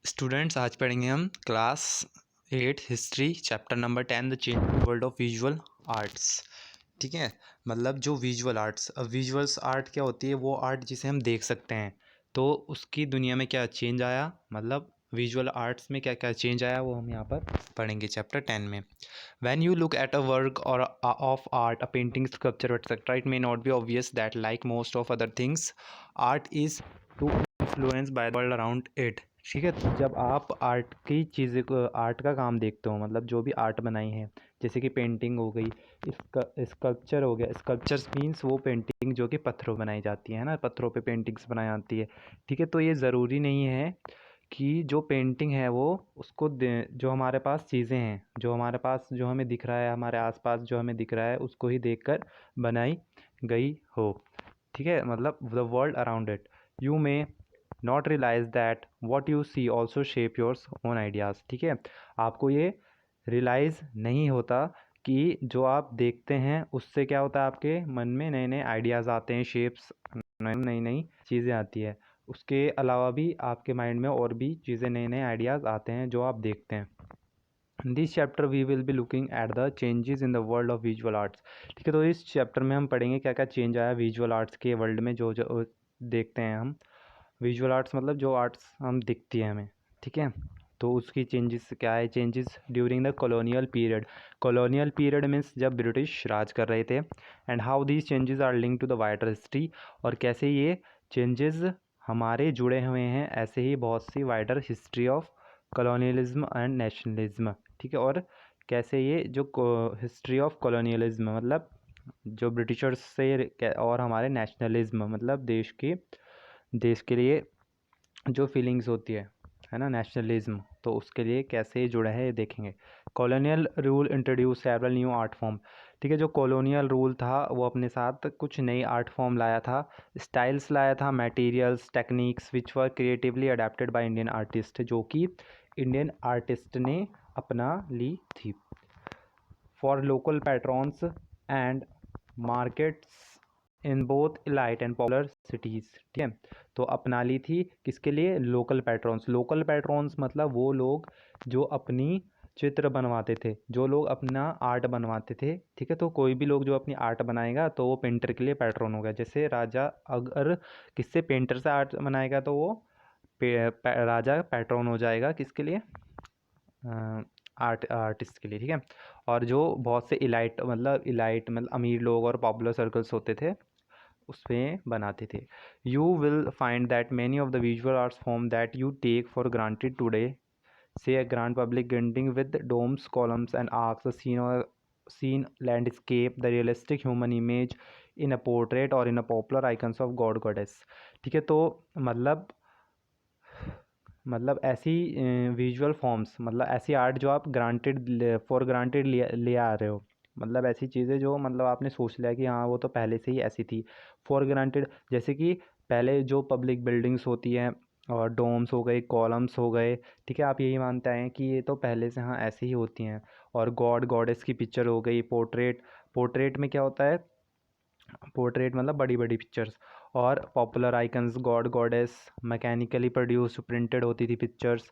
Students, आज पढ़ेंगे हम class 8 history chapter number 10 the changing world of visual arts. ठीक है, मतलब जो विजुअल आर्ट्स, अब विजुअल्स आर्ट क्या होती है? वो आर्ट जिसे हम देख सकते हैं। तो उसकी दुनिया में क्या चेंज आया, मतलब विजुअल आर्ट्स में क्या क्या चेंज आया, वो हम यहाँ पर पढ़ेंगे चैप्टर 10 में। When you look at a work or of art, a painting, sculpture, etc., it may not be obvious that, like most of other things, art is too influenced by the world around it. ठीक है, तो जब आप art की चीज़ें को, art का काम देखते हो, मतलब जो भी आर्ट बनाई है, जैसे कि पेंटिंग हो गई, स्कल्पचर हो गया। स्कल्पचर्स मीन्स वो पेंटिंग जो कि पत्थरों बनाई जाती है ना, पत्थरों पे पेंटिंग्स बनाई जाती है। ठीक है, तो ये ज़रूरी नहीं है कि जो पेंटिंग है वो उसको जो हमारे पास चीज़ें हैं, जो हमारे पास जो हमें दिख रहा है, हमारे आसपास जो हमें दिख रहा है, उसको ही देखकर बनाई गई हो। ठीक है, मतलब the world around it. You may not realise that what you see also shape yours own ideas. ठीक है, आपको ये रियलाइज़ नहीं होता कि जो आप देखते हैं उससे क्या होता है, आपके मन में नए नए आइडियाज़ आते हैं, शेप्स, नई नई चीज़ें आती है। उसके अलावा भी आपके माइंड में और भी चीज़ें, नए नए आइडियाज़ आते हैं जो आप देखते हैं। In this chapter we will be looking at the changes in the world of visual arts. ठीक है, तो इस चैप्टर में हम पढ़ेंगे क्या क्या चेंज आया विजुअल आर्ट्स के वर्ल्ड में, जो जो देखते हैं हम। विजुअल आर्ट्स मतलब जो आर्ट्स हम दिखती है हमें। ठीक है, तो उसकी चेंजेस क्या है? Changes during the colonial period. Colonial period means जब ब्रिटिश राज कर रहे थे। And how these changes are link to the wider history, और कैसे ये चेंजेस हमारे जुड़े हुए हैं ऐसे ही बहुत सी wider history of colonialism and nationalism. ठीक है, और कैसे ये जो हिस्ट्री ऑफ कॉलोनियलिज्म मतलब जो ब्रिटिशर्स से, और हमारे नेशनलिज्म मतलब देश के लिए जो फीलिंग्स होती है ना, नेशनलिज्म, तो उसके लिए कैसे जुड़ा है ये देखेंगे। Colonial rule introduce several new art form. ठीक है, जो कॉलोनियल रूल था वो अपने साथ कुछ नई आर्ट फॉर्म लाया था, स्टाइल्स लाया था, materials, techniques which were creatively adapted by Indian artist, जो कि इंडियन आर्टिस्ट ने अपना ली थी। For local patrons and markets in both elite and popular cities. ठीक है, तो अपना ली थी किसके लिए? Local patrons. लोकल पैट्रॉन्स मतलब वो लोग जो अपनी चित्र बनवाते थे, जो लोग अपना आर्ट बनवाते थे। ठीक है, तो कोई भी लोग जो अपनी आर्ट बनाएगा तो वो पेंटर के लिए पैट्रॉन होगा। जैसे राजा अगर किससे पेंटर से आर्ट बनाएगा तो वो राजा पैट्रॉन हो जाएगा किसके लिए? आर्टिस्ट के लिए। ठीक है, और जो बहुत से इलाइट मतलब अमीर लोग और पॉपुलर सर्कल्स होते थे उसमें बनाते थे। You will find that many of the visual arts form that you take for granted today, say a grand public painting with domes, columns and arches, a scene landscape, the realistic human image in a portrait or in a popular icons of god goddess. ठीक है, तो मतलब ऐसी visual forms, मतलब ऐसी art जो आप for granted ले आ रहे हो, मतलब ऐसी चीज़ें जो मतलब आपने सोच लिया कि हाँ वो तो पहले से ही ऐसी थी। फॉर ग्रांटेड जैसे कि पहले जो पब्लिक बिल्डिंग्स होती हैं और डोम्स हो गए, कॉलम्स हो गए, ठीक है, आप यही मानते हैं कि ये तो पहले से हाँ ऐसे ही होती हैं। और गॉड गॉडेस की पिक्चर हो गई, पोर्ट्रेट में क्या होता है? पोर्ट्रेट मतलब बड़ी बड़ी पिक्चर्स। और popular icons, god goddess, mechanically produced printed होती थी pictures,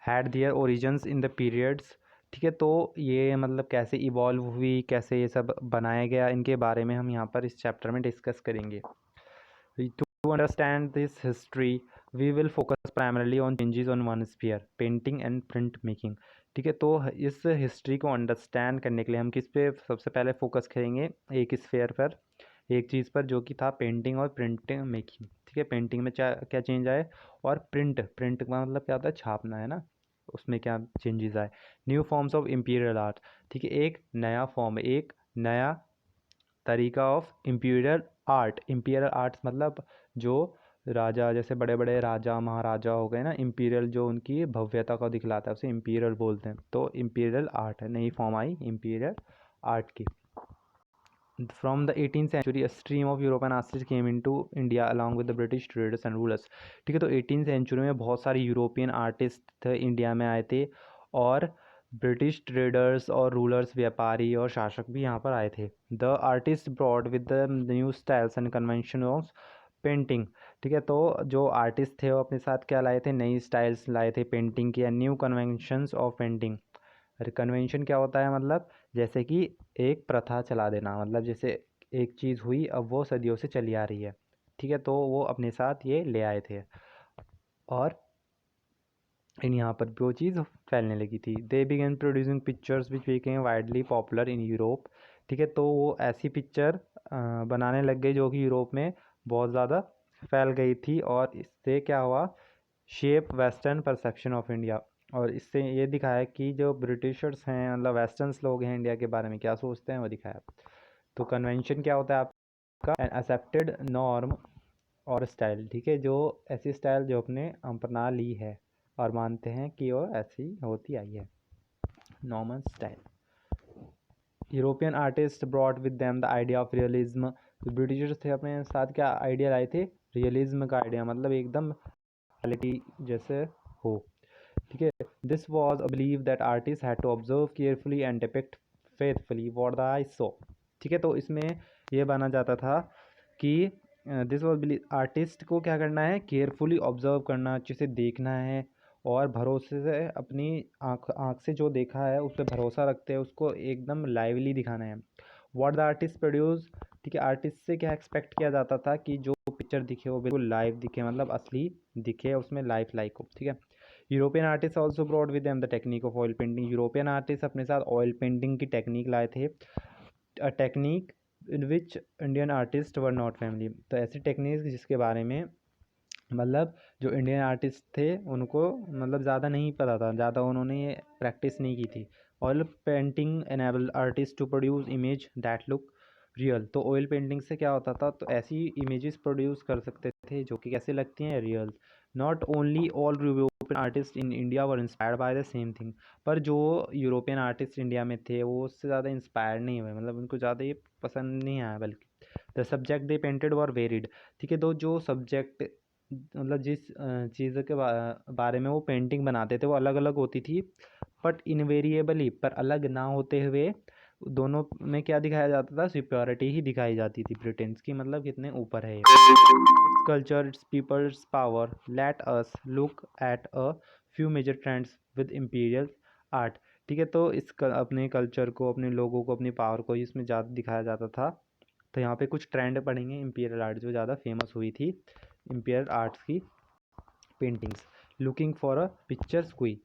had their origins in the periods. ठीक है, तो ये मतलब कैसे इवॉल्व हुई, कैसे ये सब बनाया गया, इनके बारे में हम यहाँ पर इस चैप्टर में डिस्कस करेंगे। To understand this history we will focus primarily on changes on one sphere, painting and print making. ठीक है, तो इस हिस्ट्री को अंडरस्टैंड करने के लिए हम किस पे सबसे पहले फोकस करेंगे? एक स्फीयर पर, एक चीज़ पर, जो कि था पेंटिंग और प्रिंटिंग मेकिंग। ठीक है, पेंटिंग में क्या क्या चेंज आए, और प्रिंट का मतलब क्या होता है? छापना है ना, उसमें क्या चेंजेस आए। New forms of imperial art. ठीक है, एक नया फॉर्म, एक नया तरीका of imperial art. Imperial arts मतलब जो राजा, जैसे बड़े बड़े राजा महाराजा हो गए ना, इम्पीरियल जो उनकी भव्यता को दिखलाता है उसे इम्पीरियल बोलते हैं। तो इम्पीरियल आर्ट है, नई फॉर्म आई इम्पीरियल आर्ट की। From the 18th century, a stream of European artists came into India along with the British traders and rulers. ठीक है, तो 18th सेंचुरी में बहुत सारे यूरोपियन आर्टिस्ट इंडिया में आए थे, और ब्रिटिश ट्रेडर्स और रूलर्स, व्यापारी और शासक भी यहाँ पर आए थे। The artist brought with the new styles and convention of painting. ठीक है, तो जो आर्टिस्ट थे वो अपने साथ क्या लाए थे, नई स्टाइल्स लाए थे पेंटिंग की, new conventions of painting. Convention क्या होता है, मतलब जैसे कि एक प्रथा चला देना, मतलब जैसे एक चीज़ हुई अब वो सदियों से चली आ रही है। ठीक है, तो वो अपने साथ ये ले आए थे और इन यहाँ पर भी वो चीज़ फैलने लगी थी। They began producing pictures which became widely popular in Europe. ठीक है, तो वो ऐसी पिक्चर बनाने लग गए जो कि यूरोप में बहुत ज़्यादा फैल गई थी, और इससे क्या हुआ, shape western perception of India. और इससे ये दिखाया कि जो ब्रिटिशर्स हैं, मतलब वेस्टर्न्स लोग हैं, इंडिया के बारे में क्या सोचते हैं वो दिखाया। तो कन्वेंशन क्या होता है आपका, एन एक्सेप्टेड नॉर्म और स्टाइल। ठीक है, जो ऐसी स्टाइल जो अपने अपना ली है और मानते हैं कि वो ऐसी होती आई है, normal style. European artist brought with them the idea of realism. जो ब्रिटिशर्स थे अपने साथ क्या आइडिया लाए थे, रियलिज्म का आइडिया, मतलब एकदम रियलिटी जैसे हो। ठीक है, this was a believe that artist had to observe carefully and depict faithfully what the eye saw. ठीक है, तो इसमें यह माना जाता था कि दिस वॉज बिलीव, आर्टिस्ट को क्या करना है, केयरफुली ऑब्जर्व करना, अच्छे से देखना है और भरोसे से अपनी आँख आँख से जो देखा है उस पर भरोसा रखते हैं, उसको एकदम लाइवली दिखाना है। What the artist produce. ठीक है, आर्टिस्ट से क्या एक्सपेक्ट किया जाता था कि जो पिक्चर दिखे वो बिल्कुल लाइव दिखे, मतलब असली दिखे, उसमें लाइफ लाइक हो। ठीक है, European artist also brought with them the technique of oil painting. European artist अपने साथ ऑयल पेंटिंग की टेक्निक लाए थे, technique in which Indian artist were not family. तो ऐसी टेक्निक जिसके बारे में मतलब जो इंडियन आर्टिस्ट थे उनको मतलब ज़्यादा नहीं पता था, ज़्यादा उन्होंने ये प्रैक्टिस नहीं की थी। Oil painting enable artist to produce image that look real. तो ऑयल पेंटिंग से क्या होता था, तो ऐसी इमेजेस प्रोड्यूस कर सकते थे जो कि कैसे लगती हैं, real. Not only all European artist in India were inspired by the same thing. पर जो यूरोपियन आर्टिस्ट इंडिया में थे वो उससे ज़्यादा इंस्पायर नहीं हुए, मतलब उनको ज़्यादा ये पसंद नहीं आया, बल्कि the subject they painted were varied. ठीक है, तो जो सब्जेक्ट मतलब जिस चीज़ के बारे में वो पेंटिंग बनाते थे वो अलग अलग होती थी, बट इनवेरिएबली पर अलग ना होते हुए दोनों में क्या दिखाया जाता था, सुप्योरिटी ही दिखाई जाती थी ब्रिटेन्स की, मतलब कितने ऊपर है। It's culture, it's people's power, let us look at a few major trends with imperial art. ठीक है, तो अपने कल्चर को, अपने लोगों को, अपनी पावर को इसमें ज़्यादा दिखाया जाता था। तो यहाँ पे कुछ ट्रेंड पढ़ेंगे इम्पीरियल आर्ट जो ज़्यादा फेमस हुई थी, इम्पीरियल आर्ट्स की paintings. Looking for a picturesque.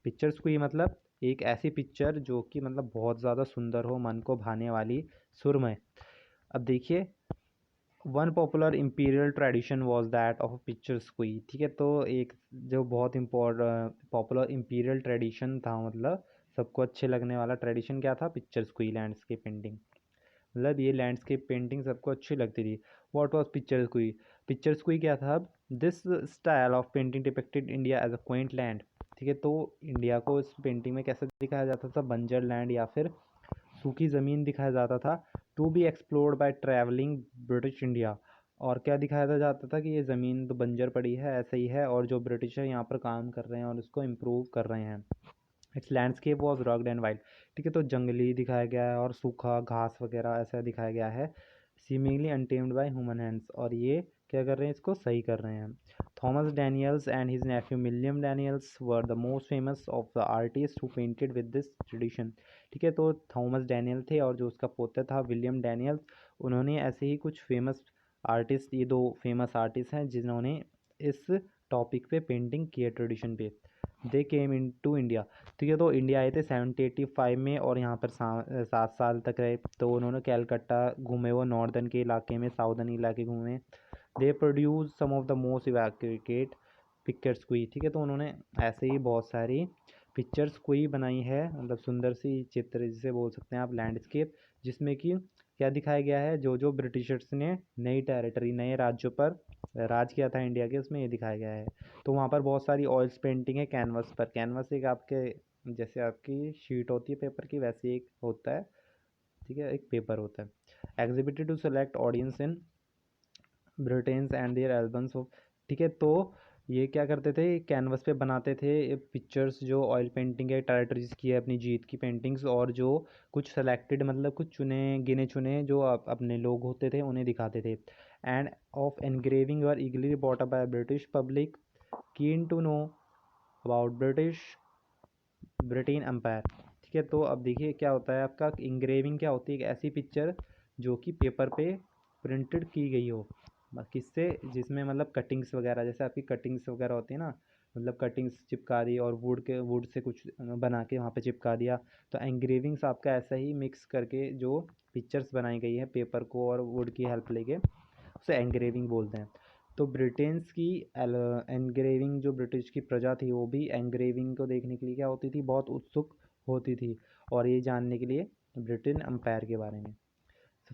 Picturesque मतलब एक ऐसी पिक्चर जो कि मतलब बहुत ज़्यादा सुंदर हो, मन को भाने वाली, सुरमय। अब देखिए, one popular imperial tradition was that of picturesque. ठीक है, तो एक जो बहुत पॉपुलर इम्पीरियल ट्रेडिशन था, मतलब सबको अच्छे लगने वाला ट्रेडिशन क्या था, पिक्चर स्क्वी लैंडस्केप पेंटिंग। मतलब ये लैंडस्केप पेंटिंग सबको अच्छी लगती थी। What was picturesque. Picturesque क्या था, this style of painting depicted India as a quaint land. ठीक है, तो इंडिया को इस पेंटिंग में कैसे दिखाया जाता था, बंजर लैंड या फिर सूखी ज़मीन दिखाया जाता था, to be explored by travelling British India. और क्या दिखाया जाता था कि ये ज़मीन तो बंजर पड़ी है, ऐसे ही है, और जो ब्रिटिश है यहाँ पर काम कर रहे हैं और उसको इम्प्रूव कर रहे हैं। It's landscape was rugged and wild. ठीक है, तो जंगली दिखाया गया है और सूखा घास वगैरह ऐसा दिखाया गया है, seemingly untamed by human hands. और ये क्या कर रहे हैं, इसको सही कर रहे हैं। Thomas Daniels and his Neiphiu William Daniels were the most famous of the artist who painted with this tradition. ठीक है, तो थॉमस डैनियल थे और जो उसका पोता था विलियम डैनियल्स, उन्होंने ऐसे ही कुछ फेमस आर्टिस्ट, ये दो फेमस आर्टिस्ट हैं जिन्होंने इस टॉपिक पे पेंटिंग की है, ट्रेडिशन पे। दे केम इन टू इंडिया। ठीक है, तो इंडिया आए थे 1785 में और यहाँ पर 7 साल तक रहे। तो उन्होंने कैलकट्टा घूमे, वो नॉर्दर्न के इलाके में, साउदर्न इलाके घूमे। They produce some of the most evacuate pictures कोई। ठीक है, तो उन्होंने ऐसे ही बहुत सारी पिक्चर्स कोई बनाई है, मतलब सुंदर सी चित्र जिसे बोल सकते हैं आप, लैंडस्केप, जिसमें कि क्या दिखाया गया है, जो जो ब्रिटिशर्स ने नई टेरिटरी, नए राज्यों पर राज किया था इंडिया के, उसमें ये दिखाया गया है। तो वहाँ पर बहुत सारी ऑयल्स पेंटिंग है कैनवस पर। कैनवस एक आपके जैसे आपकी शीट होती है पेपर की, वैसे एक होता है। ठीक है, एक पेपर होता है। Exhibited to select audience in Britains and their albums of. ठीक है, तो ये क्या करते थे, कैनवस पे बनाते थे पिक्चर्स, जो ऑयल पेंटिंग है टेरिटरीज की है, अपनी जीत की पेंटिंग्स, और जो कुछ सेलेक्टेड मतलब कुछ चुने गिने चुने जो अपने लोग होते थे उन्हें दिखाते थे। and of engraving were eagerly bought up by British public keen to know about Britain empire. ठीक है, तो अब देखिए क्या होता है आपका इंग्रेविंग क्या होती है, एक ऐसी पिक्चर जो कि पेपर पे प्रिंटेड की गई हो, किससे, जिसमें मतलब कटिंग्स वगैरह, जैसे आपकी कटिंग्स वगैरह होती है ना, मतलब कटिंग्स चिपका दी और वुड से कुछ बना के वहाँ पे चिपका दिया। तो एंग्रेविंग्स आपका ऐसा ही मिक्स करके जो पिक्चर्स बनाई गई है पेपर को और वुड की हेल्प लेके, उसे एंग्रेविंग बोलते हैं। तो ब्रिटेन्स की एंग्रेविंग, जो ब्रिटिश की प्रजा थी वो भी एंग्रेविंग को देखने के लिए क्या होती थी, बहुत उत्सुक होती थी, और ये जानने के लिए ब्रिटेन एम्पायर के बारे में।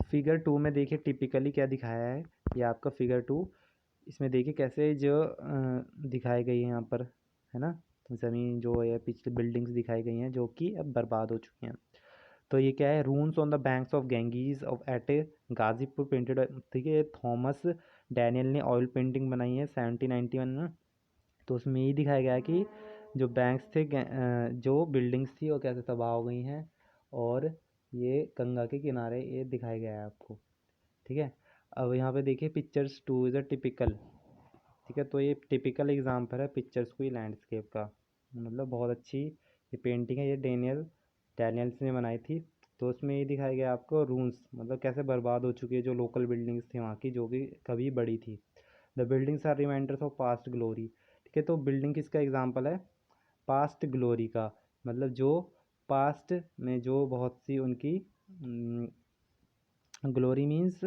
फिगर 2 में देखिए टिपिकली क्या दिखाया है, ये आपका फिगर 2, इसमें देखिए कैसे जो दिखाई गई है यहाँ पर, है ना, ज़मीन जो है, पिछले बिल्डिंग्स दिखाई गई हैं जो कि अब बर्बाद हो चुकी हैं। तो ये क्या है, ruins on the banks of Ganges of at Ghazipur painted, ठीक है, थॉमस डैनियल ने ऑयल पेंटिंग बनाई है 1791 में। तो उसमें ये दिखाया गया है कि जो बैंक्स थे, जो बिल्डिंग्स थी वो कैसे तबाह हो गई हैं, और ये गंगा के किनारे ये दिखाया गया है आपको। ठीक है, अब यहाँ पे देखिए पिक्चर्स 2 इज़ अ टिपिकल। ठीक है, तो ये टिपिकल एग्जाम्पल है पिक्चर्स को, लैंडस्केप का, मतलब बहुत अच्छी ये पेंटिंग है, ये डैनियल्स ने बनाई थी। तो उसमें ये दिखाया गया आपको रून्स, मतलब कैसे बर्बाद हो चुकी है जो लोकल बिल्डिंग्स थी वहाँ की, जो कि कभी बड़ी थी। The buildings are reminders of past glory. ठीक है, तो बिल्डिंग किसका एग्जाम्पल है, पास्ट ग्लोरी का, मतलब जो पास्ट में जो बहुत सी उनकी ग्लोरी मीन्स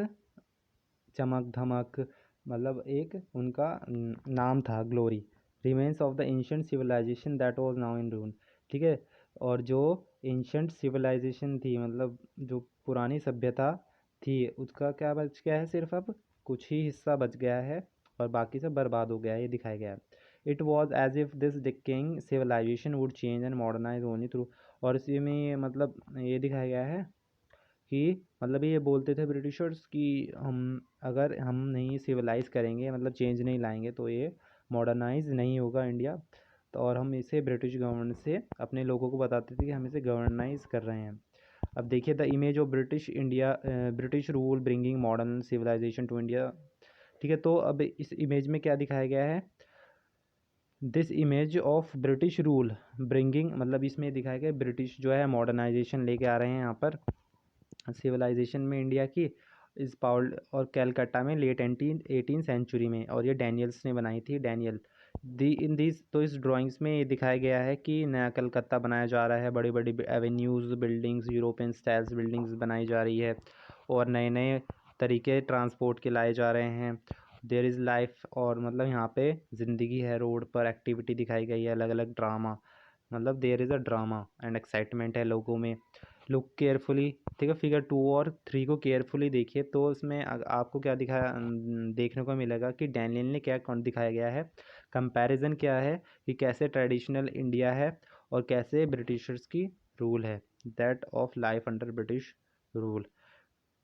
चमक धमक, मतलब एक उनका नाम था glory. Remains of the ancient civilisation that was now in ruin. ठीक है, और जो एंशंट सिविलाइजेशन थी, मतलब जो पुरानी सभ्यता थी, उसका क्या बच गया है, सिर्फ अब कुछ ही हिस्सा बच गया है और बाकी सब बर्बाद हो गया है, ये दिखाया गया है। It was as if this decaying civilisation would change and modernise only through, और इसी में मतलब ये दिखाया गया है कि मतलब ये बोलते थे ब्रिटिशर्स कि हम अगर हम नहीं सिविलाइज़ करेंगे, मतलब चेंज नहीं लाएंगे, तो ये मॉडर्नाइज नहीं होगा इंडिया। तो और हम इसे ब्रिटिश गवर्नमेंट से अपने लोगों को बताते थे कि हम इसे गवर्नाइज कर रहे हैं। अब देखिए the image of British India, British rule bringing modern civilisation to India. ठीक है, तो अब इस इमेज में क्या दिखाया गया है, this image of British rule bringing, मतलब इसमें दिखाया गया ब्रिटिश जो है मॉडर्नाइजेशन लेके आ रहे हैं यहाँ पर सिविलाइजेशन में इंडिया की, इस पाउल और कैलकाटा में लेट 18 सेंचुरी में, और ये डैनियल्स ने बनाई थी, डैनियल दी इन दिस। तो इस ड्राइंग्स में ये दिखाया गया है कि नया कलकत्ता बनाया जा रहा है, बड़ी बड़ी avenues buildings, European styles buildings बनाई जा रही है, और नए नए तरीके ट्रांसपोर्ट के लाए जा रहे हैं। देयर इज़ लाइफ, और मतलब यहाँ पे ज़िंदगी है, रोड पर एक्टिविटी दिखाई गई है, अलग अलग ड्रामा, मतलब there is a drama and excitement है लोगों में। Look carefully. ठीक है, फिगर 2 और 3 को केयरफुली देखिए, तो इसमें आपको क्या दिखाया देखने को मिलेगा कि डैनियल ने क्या दिखाया गया है, कंपैरिजन क्या है कि कैसे ट्रेडिशनल इंडिया है और कैसे ब्रिटिशर्स की रूल है, that of life under British rule.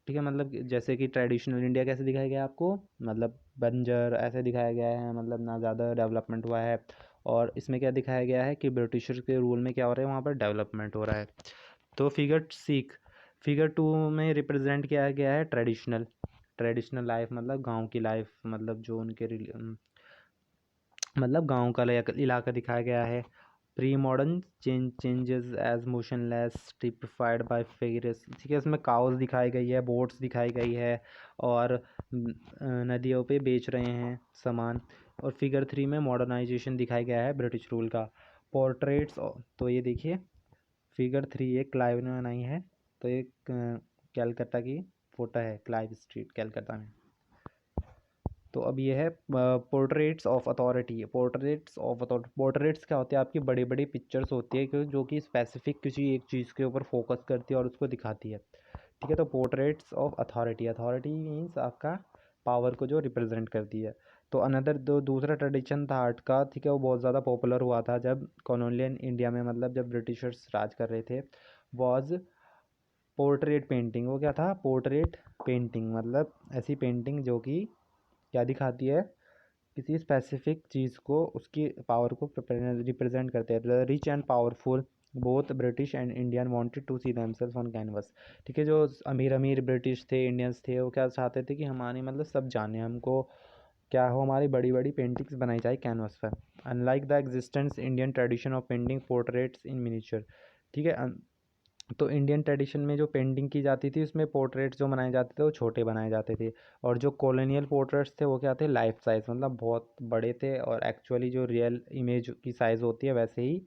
ठीक है, मतलब जैसे कि ट्रेडिशनल इंडिया कैसे दिखाया गया आपको, मतलब बंजर ऐसे दिखाया गया है, मतलब ना ज़्यादा डेवलपमेंट हुआ है, और इसमें क्या दिखाया गया है कि ब्रिटिशर्स के रूल में क्या हो रहा है, वहाँ पर डेवलपमेंट हो रहा है। तो फिगर 2 में रिप्रेजेंट किया गया है ट्रेडिशनल लाइफ, मतलब गांव की लाइफ, मतलब जो उनके मतलब गांव का इलाका दिखाया गया है। Pre modern changes as motionless typified by figures. ठीक है, इसमें काउस दिखाई गई है, बोट्स दिखाई गई है, और नदियों पे बेच रहे हैं सामान। और फिगर 3 में मॉडर्नाइजेशन दिखाया गया है ब्रिटिश रूल का। पोर्ट्रेट्स, तो ये देखिए फिगर 3 एक क्लाइव ने बनाई है, तो एक कैलकाटा की फ़ोटो है, क्लाइव स्ट्रीट कैलकाटा में। तो अब ये है पोर्ट्रेट्स ऑफ अथॉरिटी। पोर्ट्रेट्स क्या होते हैं, आपकी बड़ी बड़ी पिक्चर्स होती है जो कि स्पेसिफिक किसी एक चीज़ के ऊपर फोकस करती है और उसको दिखाती है। ठीक है, तो पोर्ट्रेट्स ऑफ अथॉरिटी मीन्स आपका पावर को जो रिप्रेजेंट करती है। तो अनदर दूसरा ट्रेडिशन था आर्ट का, ठीक है, वो बहुत ज़्यादा पॉपुलर हुआ था जब कॉलोनियल इंडिया में, मतलब जब ब्रिटिशर्स राज कर रहे थे, वॉज पोर्ट्रेट पेंटिंग। वो क्या था, पोर्ट्रेट पेंटिंग, मतलब ऐसी पेंटिंग जो कि क्या दिखाती है, किसी स्पेसिफिक चीज़ को, उसकी पावर को रिप्रेजेंट करते हैं। Rich and powerful both British and Indian wanted to see themselves on canvas. ठीक है, जो अमीर अमीर ब्रिटिश थे, इंडियंस थे, वो क्या चाहते थे कि हमारी मतलब सब जाने हमको क्या हो, हमारी बड़ी बड़ी पेंटिंग्स बनाई जाए कैनवस पर। Unlike the existence Indian tradition of painting portraits in miniature. ठीक है, तो इंडियन ट्रेडिशन में जो पेंटिंग की जाती थी उसमें पोर्ट्रेट्स जो बनाए जाते थे वो छोटे बनाए जाते थे, और जो कॉलोनियल पोर्ट्रेट्स थे वो क्या थे, लाइफ साइज, मतलब बहुत बड़े थे, और एक्चुअली जो रियल इमेज की साइज़ होती है वैसे ही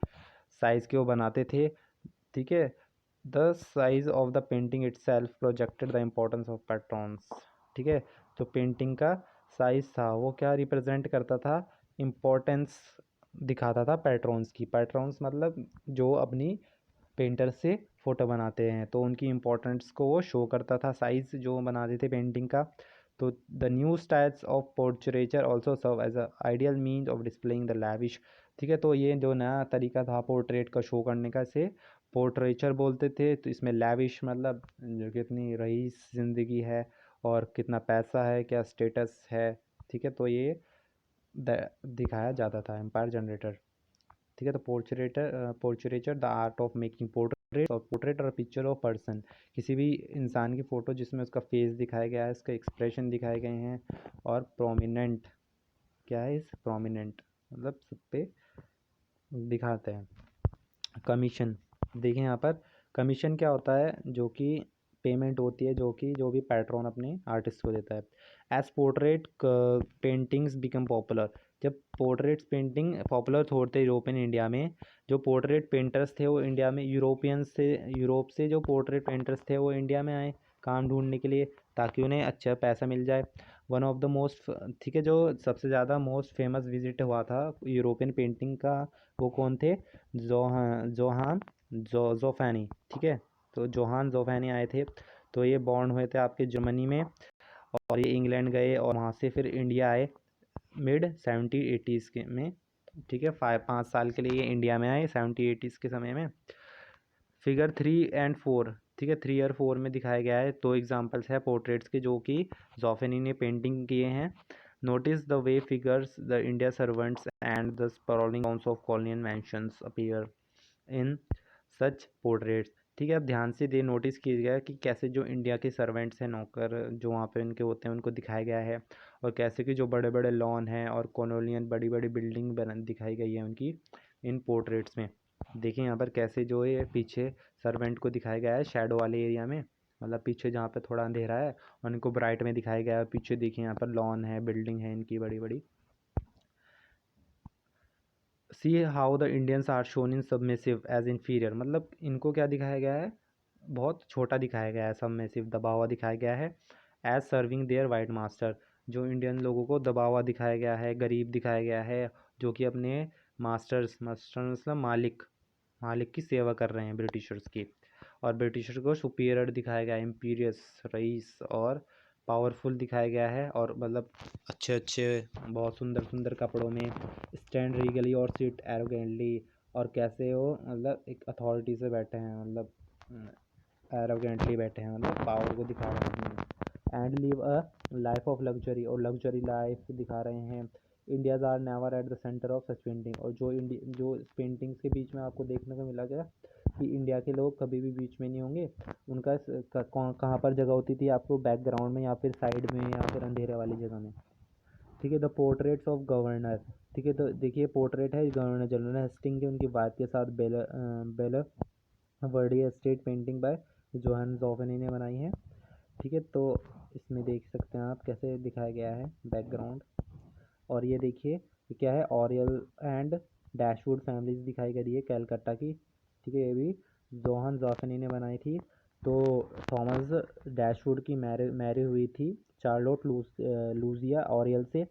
साइज़ के वो बनाते थे। ठीक है, the size of the painting itself projected the importance of patrons. ठीक है, जो पेंटिंग का साइज था वो क्या रिप्रेजेंट करता था, इम्पोर्टेंस दिखाता था पैट्रॉन्स की। पैट्रॉन्स मतलब जो अपनी पेंटर से फ़ोटो बनाते हैं, तो उनकी इम्पोर्टेंस को वो शो करता था, साइज़ जो बनाते थे पेंटिंग का। तो the new styles of portraiture also serve as a ideal means of displaying the lavish. ठीक है, तो ये जो नया तरीका था पोर्ट्रेट का शो करने का, इसे पोर्ट्रेचर बोलते थे। तो इसमें लैविश मतलब जो कितनी रईस ज़िंदगी है और कितना पैसा है, क्या स्टेटस है। ठीक है, तो ये दिखाया जाता था एम्पायर जनरेटर। ठीक है, तो portraiture the art of making portrait और पिक्चर ऑफ पर्सन, किसी भी इंसान की फ़ोटो जिसमें उसका फेस दिखाया गया है, उसका एक्सप्रेशन दिखाए गए हैं, और प्रोमिनेंट क्या है, इस प्रोमिनेंट मतलब सब पे दिखाते हैं। कमीशन, देखें यहाँ पर कमीशन क्या होता है, जो कि पेमेंट होती है, जो कि जो भी पैट्रॉन अपने आर्टिस्ट को देता है। As portrait paintings become popular, जब पोर्ट्रेट्स पेंटिंग पॉपुलर होते यूरोपियन इंडिया में, जो पोर्ट्रेट पेंटर्स थे वो इंडिया में, यूरोप से जो पोर्ट्रेट पेंटर्स थे वो इंडिया में आए काम ढूंढने के लिए, ताकि उन्हें अच्छा पैसा मिल जाए। वन ऑफ द मोस्ट, ठीक है, जो सबसे ज़्यादा मोस्ट फेमस विजिट हुआ था यूरोपियन पेंटिंग का, वो कौन थे, जोहान जोफैनी। ठीक है, तो जोहान जोफैनी आए थे। तो ये बॉर्न हुए थे आपके जर्मनी में, और ये इंग्लैंड गए और वहाँ से फिर इंडिया आए मिड 70-80s के में। ठीक है, 5 साल के लिए ये इंडिया में आए 70-80s के समय में। फिगर 3 और 4, ठीक है, 3 और 4 में दिखाया गया है। 2 एग्जाम्पल्स है पोर्ट्रेट्स के जो कि जोफेनी ने पेंटिंग किए हैं। Notice the way figures the India servants and the sprawling grounds of colonial mansions appear in such portraits. ठीक है, अब ध्यान से नोटिस कीजिएगा कि कैसे जो इंडिया के सर्वेंट्स हैं, नौकर जो वहाँ पे उनके होते हैं, उनको दिखाया गया है, और कैसे कि जो बड़े बड़े लॉन हैं और कॉलोनियल बड़ी बड़ी बिल्डिंग बना दिखाई गई है उनकी इन पोर्ट्रेट्स में। देखिए यहाँ पर कैसे जो ये पीछे सर्वेंट को दिखाया गया है शैडो वाले एरिया में, मतलब पीछे जहाँ पे थोड़ा अंधेरा है और इनको ब्राइट में दिखाया गया है। पीछे देखिए यहाँ पर लॉन है, बिल्डिंग है इनकी बड़ी बड़ी। See how the Indians are shown in submissive as inferior, मतलब इनको क्या दिखाया गया है, बहुत छोटा दिखाया गया है, सबमिसिव दबा हुआ दिखाया गया है। As serving their white master, जो इंडियन लोगों को दबा हुआ दिखाया गया है, गरीब दिखाया गया है, जो कि अपने मास्टर मतलब मालिक की सेवा कर रहे हैं ब्रिटिशर्स की। और ब्रिटिशर को सुपीरियर दिखाया गया है, इम्पीरियस रईस और पावरफुल दिखाया गया है, और मतलब अच्छे अच्छे बहुत सुंदर सुंदर कपड़ों में स्टैंड रीगली और सिट एरोगेंटली, और कैसे वो मतलब एक अथॉरिटी से बैठे हैं, मतलब एरोगेंटली बैठे हैं, मतलब पावर को दिखा रहे हैं। And live a life of luxury, और लग्जरी लाइफ दिखा रहे हैं। Indians are never at the centre of such painting, और जो पेंटिंग्स के बीच में आपको देखने को मिला गया कि इंडिया के लोग कभी भी बीच में नहीं होंगे, उनका कहाँ पर जगह होती थी, आपको बैकग्राउंड में या फिर साइड में या फिर अंधेरे वाली जगह में। ठीक है, द पोर्ट्रेट्स ऑफ गवर्नर, ठीक है, तो देखिए पोर्ट्रेट है गवर्नर जनरल हेस्टिंग के, उनकी वाइफ के साथ Belvedere estate painting by Johann Zoffany ने बनाई है। ठीक है, तो इसमें देख सकते हैं आप कैसे दिखाया गया है बैकग्राउंड। और ये देखिए ये क्या है, ऑरियल एंड डैशवुड फैमिलीज दिखाई गई है कैलकाटा की। ठीक है, ये भी जोहान जोफनी ने बनाई थी। तो थॉमस डैशवुड की मैरी हुई थी चार्लोट लूजिया ऑरियल से।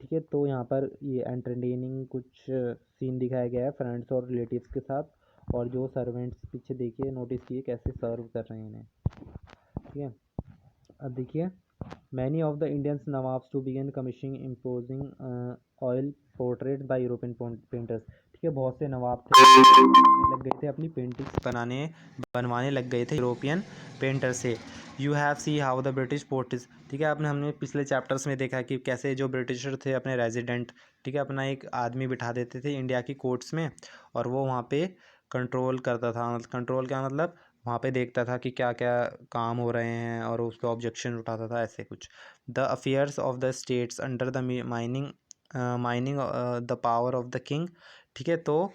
ठीक है, तो यहाँ पर ये एंटरटेनिंग कुछ सीन दिखाया गया है फ्रेंड्स और रिलेटिव्स के साथ, और जो सर्वेंट्स पीछे देखिए नोटिस किए कैसे सर्व कर रहे हैं इन्हें। ठीक है, अब देखिए many of the Indians nawabs to began commissioning imposing oil portrait by European painters. ठीक ठीक है, बहुत से नवाब थे लग गए थे अपनी पेंटिंग्स बनवाने लग गए थे यूरोपियन पेंटर से। You have C how the British ports, ठीक है, हमने पिछले चैप्टर्स में देखा कि कैसे जो ब्रिटिशर थे अपने रेजिडेंट, ठीक है, अपना एक आदमी बिठा देते थे इंडिया की कोर्ट्स में और वो वहाँ पे कंट्रोल करता था। कंट्रोल क्या मतलब, वहाँ पे देखता था कि क्या क्या काम हो रहे हैं और उस पर ऑब्जेक्शन उठाता था, ऐसे कुछ। The affairs of the states under the mining the power of the king, ठीक है, तो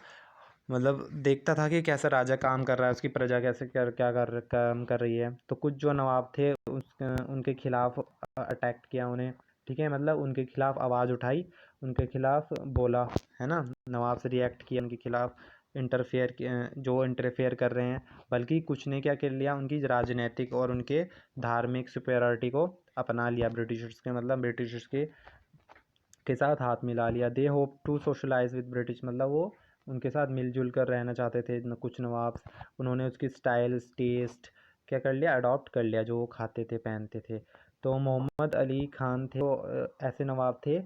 मतलब देखता था कि कैसा राजा काम कर रहा है, उसकी प्रजा कैसे काम कर रही है। तो कुछ जो नवाब थे उनके खिलाफ अटैक किया उन्हें, ठीक है, मतलब उनके खिलाफ आवाज़ उठाई, उनके खिलाफ बोला, है ना, नवाब से रिएक्ट किया उनके खिलाफ, जो इंटरफेयर कर रहे हैं। बल्कि कुछ ने क्या कर लिया, उनकी राजनीतिक और उनके धार्मिक सुपेरियरिटी को अपना लिया ब्रिटिशर्स के, मतलब ब्रिटिशर्स के साथ हाथ मिला लिया। They hope to socialise with British, मतलब वो उनके साथ मिलजुल कर रहना चाहते थे कुछ नवाब। उन्होंने उसकी स्टाइल टेस्ट क्या कर लिया, अडॉप्ट कर लिया, जो वो खाते थे पहनते थे। तो मोहम्मद अली खान थे, वो ऐसे नवाब थे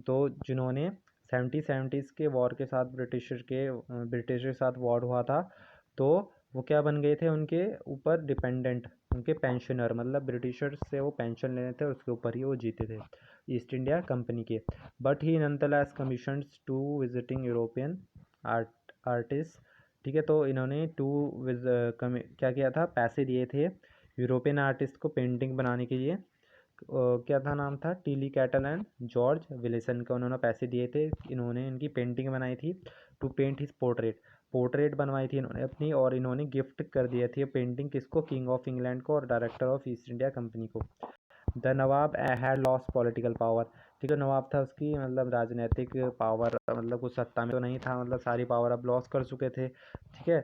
तो जिन्होंने 70s के वॉर के साथ ब्रिटिश के साथ वॉर हुआ था, तो वो क्या बन गए थे, उनके ऊपर डिपेंडेंट, उनके पेंशनर, मतलब ब्रिटिशर्स से वो पेंशन लेने थे और उसके ऊपर ही वो जीते थे, ईस्ट इंडिया कंपनी के। But he nonetheless commissions to visiting European artist, ठीक है, तो इन्होंने क्या किया था, पैसे दिए थे यूरोपियन आर्टिस्ट को पेंटिंग बनाने के लिए। क्या था नाम था, टीली कैटल एंड जॉर्ज विलिसन का, उन्होंने पैसे दिए थे, इन्होंने इनकी पेंटिंग बनाई थी। टू पेंट हिज पोर्ट्रेट बनवाई थी इन्होंने अपनी, और इन्होंने गिफ्ट कर दिया थी पेंटिंग किसको, किंग ऑफ इंग्लैंड को और director of East India Company को। The nawab had lost political power, ठीक है, नवाब था, उसकी मतलब राजनीतिक पावर, मतलब कुछ सत्ता में तो नहीं था, मतलब सारी पावर अब लॉस कर चुके थे, ठीक है।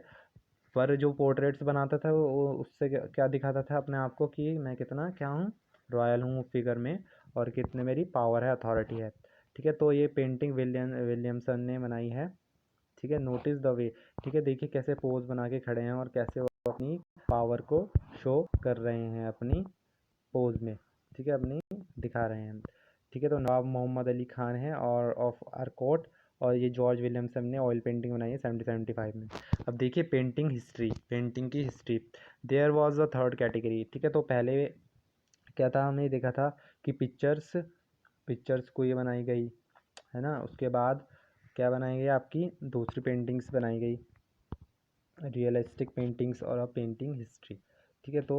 पर जो पोर्ट्रेट्स बनाता था वो उससे क्या दिखाता था अपने आप को कि मैं कितना क्या हूँ, रॉयल हूँ फिगर में, और कितने मेरी पावर है, अथॉरिटी है, ठीक है। तो ये पेंटिंग विलियमसन ने बनाई है, ठीक है। नोटिस द वे, ठीक है, देखिए कैसे पोज बना के खड़े हैं और कैसे वो अपनी पावर को शो कर रहे हैं अपनी पोज में, ठीक है, अपनी दिखा रहे हैं, ठीक है। तो नवाब मोहम्मद अली खान है और ऑफ आरकोट, और ये जॉर्ज विलियमसन ने ऑयल पेंटिंग बनाई है 70-75 में। अब देखिए पेंटिंग की history. There was a third category, ठीक है, तो पहले क्या था, हमने देखा था कि पिक्चर्स को ये बनाई गई, है ना। उसके बाद क्या बनाई गई, आपकी दूसरी पेंटिंग्स बनाई गई, रियलिस्टिक पेंटिंग्स और पेंटिंग हिस्ट्री, ठीक है। तो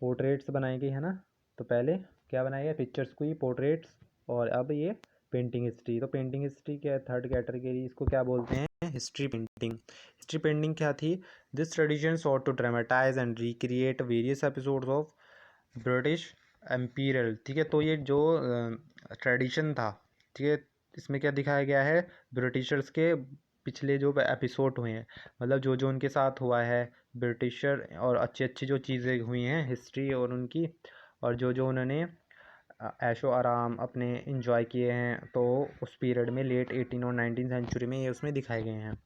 पोर्ट्रेट्स बनाई गई, है ना। तो पहले क्या बनाया गया, पिक्चर्स को ही, पोर्ट्रेट्स, और अब ये पेंटिंग हिस्ट्री। तो पेंटिंग हिस्ट्री क्या, थर्ड कैटेगरी, इसको क्या बोलते हैं, हिस्ट्री पेंटिंग क्या थी, this tradition sought to dramatise and recreate various episodes of British imperial, ठीक है। तो ये जो ट्रेडिशन था, ठीक है, इसमें क्या दिखाया गया है, ब्रिटिशर्स के पिछले जो एपिसोड हुए हैं, मतलब जो जो उनके साथ हुआ है ब्रिटिशर, और अच्छी अच्छी जो चीज़ें हुई हैं हिस्ट्री और उनकी, और जो जो उन्होंने ऐशो आराम अपने इंजॉय किए हैं, तो उस पीरियड में लेट 18 और 19 सेंचुरी में ये उसमें दिखाए गए हैं।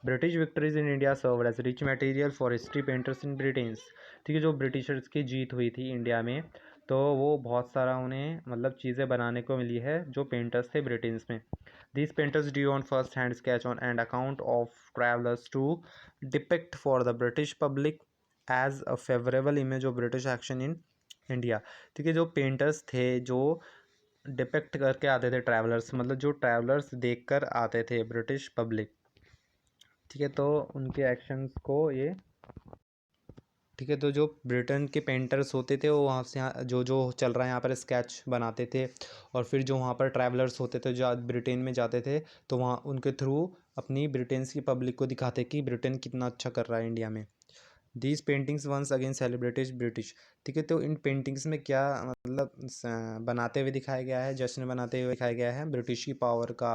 British victories in India serve as rich material for history painters in Britains, ठीक है, जो ब्रिटिशर्स की जीत हुई थी इंडिया में, तो वो बहुत सारा उन्हें मतलब चीज़ें बनाने को मिली है जो पेंटर्स थे ब्रिटेन्स में। These painters drew on first hand sketch on and account of travelers to depict for the British public as a favorable image of British action in India, ठीक है, जो पेंटर्स थे जो डिपेक्ट करके आते थे ट्रैवलर्स, मतलब जो ट्रैवलर्स देखकर आते थे ब्रिटिश पब्लिक, ठीक है, तो उनके एक्शंस को ये, ठीक है, तो जो ब्रिटेन के पेंटर्स होते थे वो वहाँ से यहाँ जो जो चल रहा है यहाँ पर स्केच बनाते थे, और फिर जो वहाँ पर ट्रैवलर्स होते थे जो ब्रिटेन में जाते थे, तो वहाँ उनके थ्रू अपनी ब्रिटेन की पब्लिक को दिखाते कि ब्रिटेन कितना अच्छा कर रहा है इंडिया में। These paintings once again celebrated British, ठीक है, तो इन पेंटिंग्स में क्या मतलब बनाते हुए दिखाया गया है, जश्न बनाते हुए दिखाया गया है ब्रिटिश की पावर का,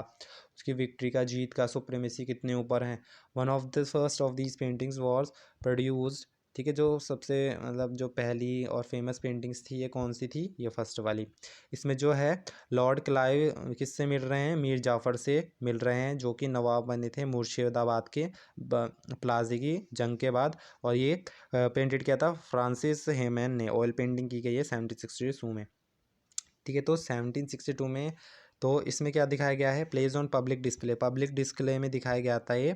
उसकी विक्ट्री का, जीत का, सुप्रीमेसी कितने ऊपर हैं। One of the first of these paintings was produced, ठीक है, जो सबसे मतलब जो पहली और फेमस पेंटिंग्स थी ये कौन सी थी, ये फर्स्ट वाली। इसमें जो है लॉर्ड क्लाइव किससे मिल रहे हैं, मीर जाफ़र से मिल रहे हैं, जो कि नवाब बने थे मुर्शिदाबाद के प्लाजी की जंग के बाद। और ये पेंटेड किया था फ्रांसिस हेमैन ने, ऑयल पेंटिंग की गई है 1762 में, ठीक है। तो 1762 में तो इसमें क्या दिखाया गया है, place on public display, public display में दिखाया गया था ये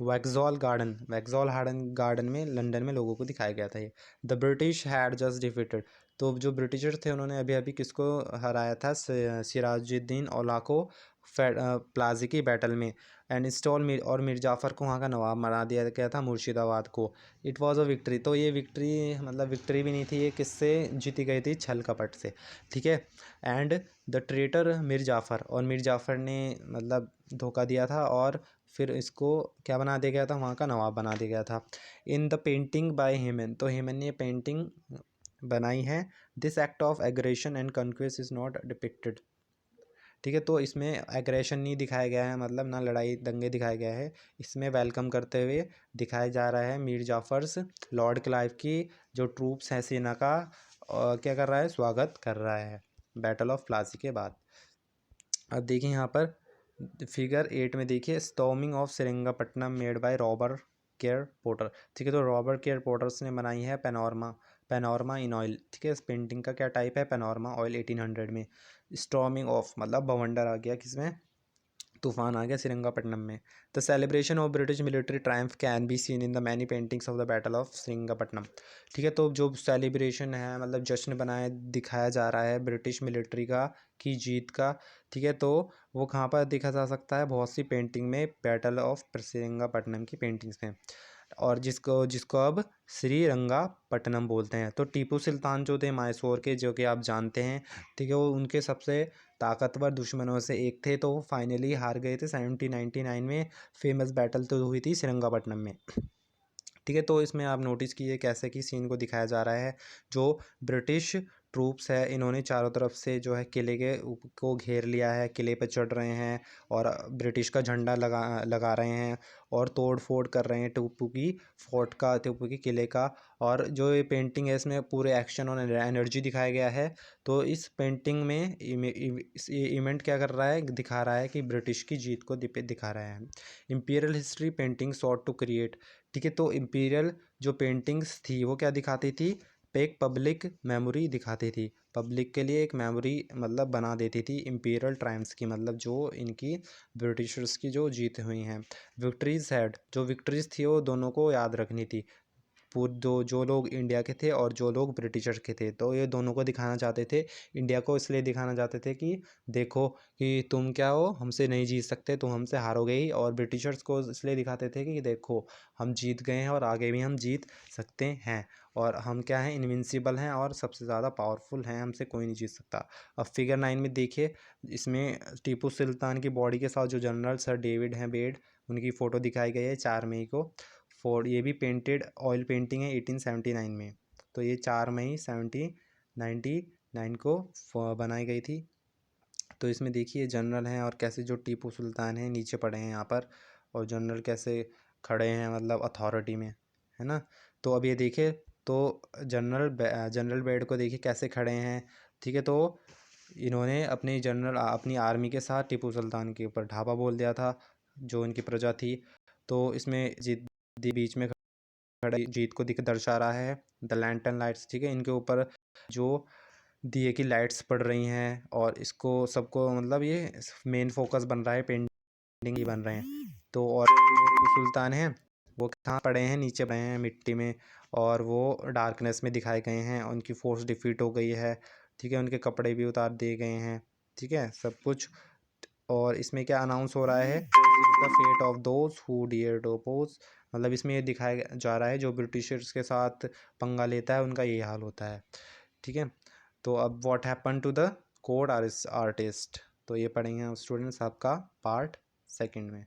वैक्सॉल गार्डन में लंदन में लोगों को दिखाया गया था ये। The British had just defeated, तो जो ब्रिटिशर थे उन्होंने अभी अभी किसको हराया था, सिराजुद्दीन औला को प्लाजी की बैटल में। एंड इंस्टॉल और मीर जाफ़र को वहाँ का नवाब बना दिया गया था मुर्शिदाबाद को। इट वाज अ विक्ट्री, तो ये विक्ट्री मतलब विक्ट्री भी नहीं थी, ये किससे जीती गई थी, छल कपट से, ठीक है। And the traitor Mir Jafar, और मीर जाफ़र ने मतलब धोखा दिया था और फिर इसको क्या बना दिया गया था, वहाँ का नवाब बना दिया गया था। इन द पेंटिंग बाय हेमन, तो हेमन ने पेंटिंग बनाई है। This act of aggression and conquest is not depicted, ठीक है। तो इसमें एग्रेशन नहीं दिखाया गया है, मतलब ना लड़ाई दंगे दिखाया गया है, इसमें वेलकम करते हुए दिखाया जा रहा है मीर जाफ़र्स लॉर्ड क्लाइव की जो ट्रूप्स हैं सेना का क्या कर रहा है, स्वागत कर रहा है बैटल ऑफ प्लासी के बाद। अब देखिए यहाँ पर फिगर 8 में देखिए, storming of Seringapatam made by Robert Ker Porter, ठीक है। तो रॉबर्ट केयर पोर्टर्स ने बनाई है पैनोरमा इन ऑयल, ठीक है। इस पेंटिंग का क्या टाइप है, पैनोरमा ऑयल 1800 में। स्टॉर्मिंग ऑफ मतलब बवंडर आ गया, किसमें, तूफान आ गया श्रीरंगापट्टनम में। The celebration of British military Triumph can be seen in the many paintings of the battle of Srirangapatnam, ठीक है। तो जो सेलिब्रेशन है मतलब जश्न बनाया दिखाया जा रहा है ब्रिटिश मिलिट्री का की जीत का, ठीक है। तो वो कहाँ पर देखा जा सकता है, बहुत सी पेंटिंग में, बैटल ऑफ श्रीरंगापट्टनम की पेंटिंग्स में, और जिसको जिसको अब श्रीरंगापट्टनम बोलते हैं। तो टीपू सुल्तान जो थे मैसूर के, जो कि आप जानते हैं, ठीक है, वो उनके सबसे ताकतवर दुश्मनों से एक थे, तो वो फाइनली हार गए थे 1799 में। फेमस बैटल तो हुई थी श्रीरंगापट्टनम में, ठीक है। तो इसमें आप नोटिस कीजिए कैसे कि सीन को दिखाया जा रहा है, जो ब्रिटिश ट्रूप्स है इन्होंने चारों तरफ से जो है किले के को घेर लिया है, किले पर चढ़ रहे हैं और ब्रिटिश का झंडा लगा लगा रहे हैं और तोड़ फोड़ कर रहे हैं टीपू की किले का। और जो ये पेंटिंग है इसमें पूरे एक्शन और एनर्जी दिखाया गया है। तो इस पेंटिंग में ये इवेंट क्या कर रहा है, दिखा रहा है कि ब्रिटिश की जीत को दिखा रहा है। Imperial history painting sought to create, ठीक है। तो इम्पीरियल जो पेंटिंग्स थी वो क्या दिखाती थी, एक पब्लिक मेमोरी दिखाती थी, पब्लिक के लिए एक मेमोरी मतलब बना देती थी इम्पीरियल ट्रायम्फ्स की, मतलब जो इनकी ब्रिटिशर्स की जो जीत हुई हैं। विक्ट्रीज हैड, जो विक्ट्रीज थी वो दोनों को याद रखनी थी, जो लोग इंडिया के थे और जो लोग ब्रिटिशर्स के थे, तो ये दोनों को दिखाना चाहते थे। इंडिया को इसलिए दिखाना चाहते थे कि देखो कि तुम क्या हो, हमसे नहीं जीत सकते, तुम हमसे हारोगे ही। और ब्रिटिशर्स को इसलिए दिखाते थे कि देखो हम जीत गए हैं और आगे भी हम जीत सकते हैं, और हम क्या हैं, इनविंसिबल हैं और सबसे ज़्यादा पावरफुल हैं, हमसे कोई नहीं जीत सकता। अब फिगर 9 में देखिए, इसमें टीपू सुल्तान की बॉडी के साथ जो जनरल सर डेविड हैं बेड, उनकी फ़ोटो दिखाई गई है 4 मई को। ये भी पेंटेड ऑयल पेंटिंग है 1879 में। तो ये 4 मई 1799 को बनाई गई थी। तो इसमें देखिए जनरल हैं और कैसे जो टीपू सुल्तान हैं नीचे पड़े हैं यहाँ पर, और जनरल कैसे खड़े हैं मतलब अथॉरिटी में, है ना। तो अब ये देखिए, तो जनरल बेड को देखिए कैसे खड़े हैं, ठीक है। तो इन्होंने अपनी आर्मी के साथ टीपू सुल्तान के ऊपर ढाबा बोल दिया था, जो इनकी प्रजा थी। तो इसमें जीत बीच में खड़े जीत को दिख दर्शा रहा है। द लैंटर्न लाइट्स, ठीक है, इनके ऊपर जो दिए की लाइट्स पड़ रही हैं, और इसको सबको मतलब ये मेन फोकस बन रहा है, पेंटिंग ही बन रहे हैं। तो और जो सुल्तान हैं वो कहाँ पड़े हैं, नीचे पड़े हैं मिट्टी में, और वो डार्कनेस में दिखाए गए हैं, उनकी फोर्स डिफीट हो गई है, ठीक है। उनके कपड़े भी उतार दिए गए हैं, ठीक है, सब कुछ। और इसमें क्या अनाउंस हो रहा है, the fate of those who dared to oppose, मतलब इसमें ये दिखाया जा रहा है जो ब्रिटिशर्स के साथ पंगा लेता है उनका यही हाल होता है, ठीक है। तो अब what happen to the court artist, तो ये पढ़ेंगे हम स्टूडेंट्स आपका पार्ट सेकंड में।